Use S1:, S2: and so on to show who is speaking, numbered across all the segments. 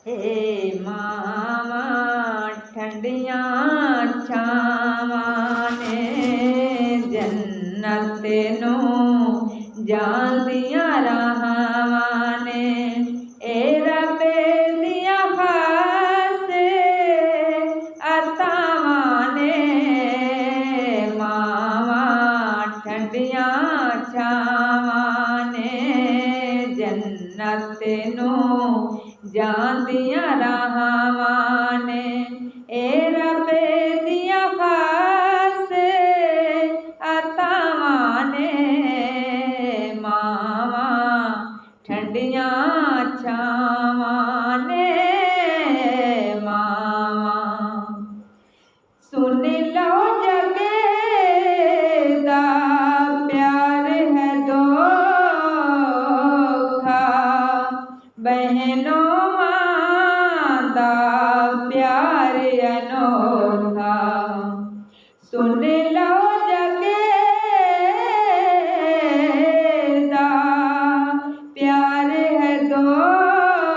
S1: ਏ ਮਾਵਾਂ ਠੰਡੀਆਂ ਛਾਵਾਂ ਨੇ, ਜੰਨਤ ਨੂੰ ਜਾਂਦੀਆਂ ਰਾਹਾਂ ਨੇ। ਏ ਰੱਬ ਦੀਆਂ ਖਾਸ ਅਤਾਵਾਂ ਨੇ, ਮਾਵਾਂ ਠੰਡੀਆਂ ਛਾਵਾਂ ਨੇ, ਜੰਨਤ ਨੂੰ ਜਾਂਦੀਆਂ ਰਾਹਾਂ ਨੇ। ਏ ਰੱਬ ਦੀਆਂ ਖਾਸ ਅਤਾਵਾਂ ਨੇ, ਮਾਵਾਂ ਠੰਡੀਆਂ ਛਾਵਾਂ ਨੇ, ਮਾਵਾਂ। ਸੁਣ ਲਓ ਜਗ ਦਾ ਪਿਆਰ ਹੈ ਦੋਖਾ, ਬਹਿਨੋਂ ਮਾਂ ਦਾ ਪਿਆਰ ਅਨੋਖਾ। ਸੁਣ ਲਓ ਜਗ ਦਾ ਪਿਆਰ ਹੈ ਦੋਖਾ,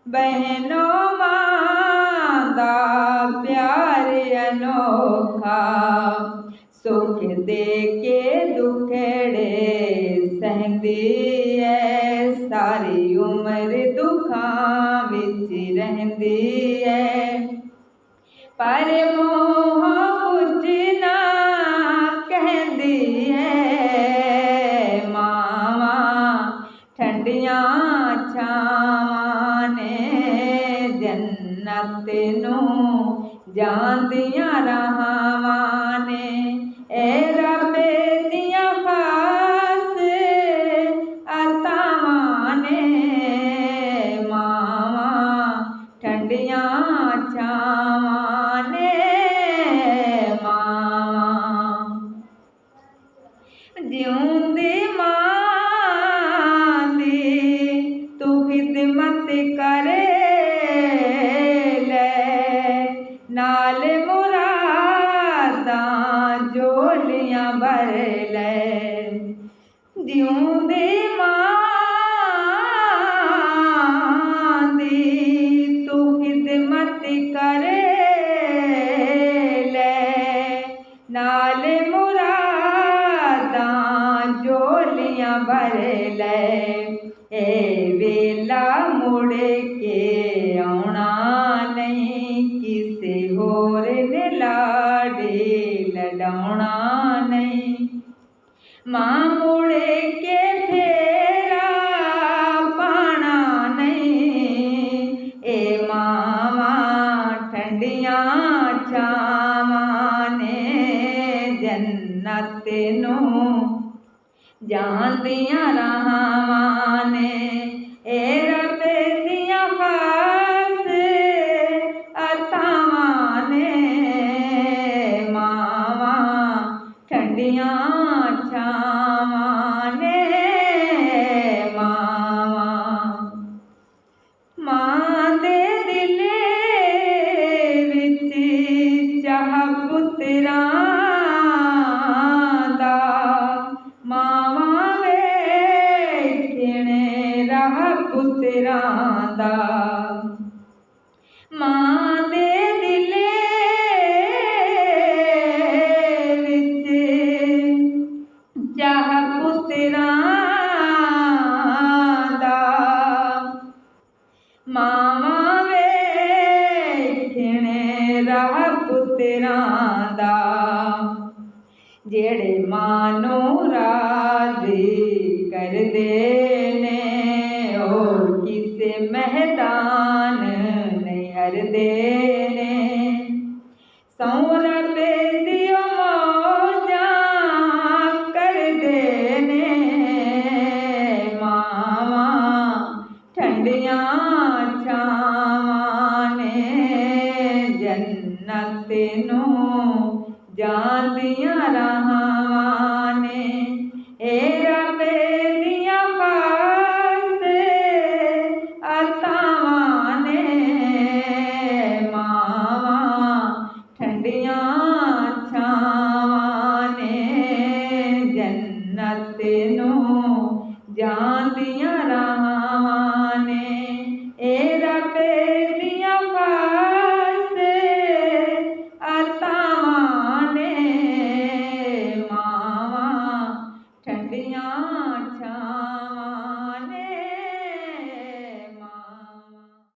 S1: ਬਹਿਨੋਂ ਮਾਂ ਦਾ ਪਿਆਰ ਅਨੋਖਾ। ਸੁਖ ਦੇ ਕੇ ਦੁਖੜੇ ਸਹਿੰਦੀ ਐ, ਸਾਰੀ ਉਮਰ ਦੁੱਖਾਂ ਵਿੱਚ ਰਹਿੰਦੀ ਐ, ਪਰ ਮੂੰਹ ਕੁਝ ਨਾ ਕਹਿੰਦੀ ਐ। ਮਾਵਾਂ ਠੰਡੀਆਂ ਛਾਵਾਂ ਨੇ, ਜੰਨਤ ਨੂੰ ਜਾਂਦੀਆਂ ਰਾਹਾਂ ਨੇ। ਏ ਰੱਬ ਦੀਆਂ ਖਾਸ ਅਤਾਵਾਂ ਨੇ, ਮਾਵਾਂ ਠੰਡੀਆਂ ਛਾਵਾਂ ਨੇ, ਮਾਵਾਂ। ਜਿਉਂਦੀ ਮਾਂ ਦੀ ਤੂੰ ਖਿਦਮਤ ਕਰ ਲੈ, ਨਾਲ ਮੁਰਾਦਾਂ ਝੋਲੀਆਂ ਭਰ ਲੈ। ਜਿਉਂਦੀ ਮਾਂ ਦੀ ਤੂੰ ਖਿਦਮਤ ਕਰ ਲੈ, ਨਾਲ ਮੁਰਾਦਾਂ ਝੋਲੀਆਂ ਭਰ ਲੈ। ਏ ਵੇਲਾ ਮੁੜ ਕੇ ਆਉਣਾ ਨਹੀਂ, ਕਿਸੇ ਹੋਰ ਨੇ ਲਾੜੇ ਲਡਾਉਣਾ ਨਹੀਂ। ਮਾਂ ਮੁੜ ਕੇ ਫੇਰਾ ਪਾਣਾ ਨਹੀਂ, ਏ ਮਾਵਾਂ ਠੰਡੀਆਂ ਛਾਵਾਂ ਨੇ, ਜੰਨਤ ਨੂੰ ਜਾਂਦੀਆਂ ਰਾਹਾਂ ਨੇ। ਏ ਰੱਬ ਦੀਆਂ ਖਾਸ ਅਤਾਵਾਂ ਨੇ, ਮਾਵਾਂ ਠੰਡੀਆਂ ਛਾਵਾਂ ਨੇ, ਮਾਵਾਂ। ਮਾਂ ਦੇ ਦਿਲ ਵਿੱਚ ਚਾਹ ਪੁੱਤਰਾਂ ਦਾ, ਮਾਵਾਂ ਵੇਖਣ ਰਾਹ ਪੁੱਤਰਾਂ ਦਾ। ਮਾਂ ਦੇ ਦਿਲ ਵਿੱਚ ਚਾਹ ਪੁੱਤਰਾਂ ਦਾ, ਮਾਵਾਂ ਵੇਖਣ ਰਾਹ ਪੁੱਤਰਾਂ ਦਾ। ਜਿਹੜੇ ਮਾਂ ਨੂੰ ਰਾਜ਼ੀ ਕਰਦੇ ਨੇ, ਉਹ ਕਿਸੇ ਮੈਦਾਨ ਨਹੀਂ ਹਰਦੇ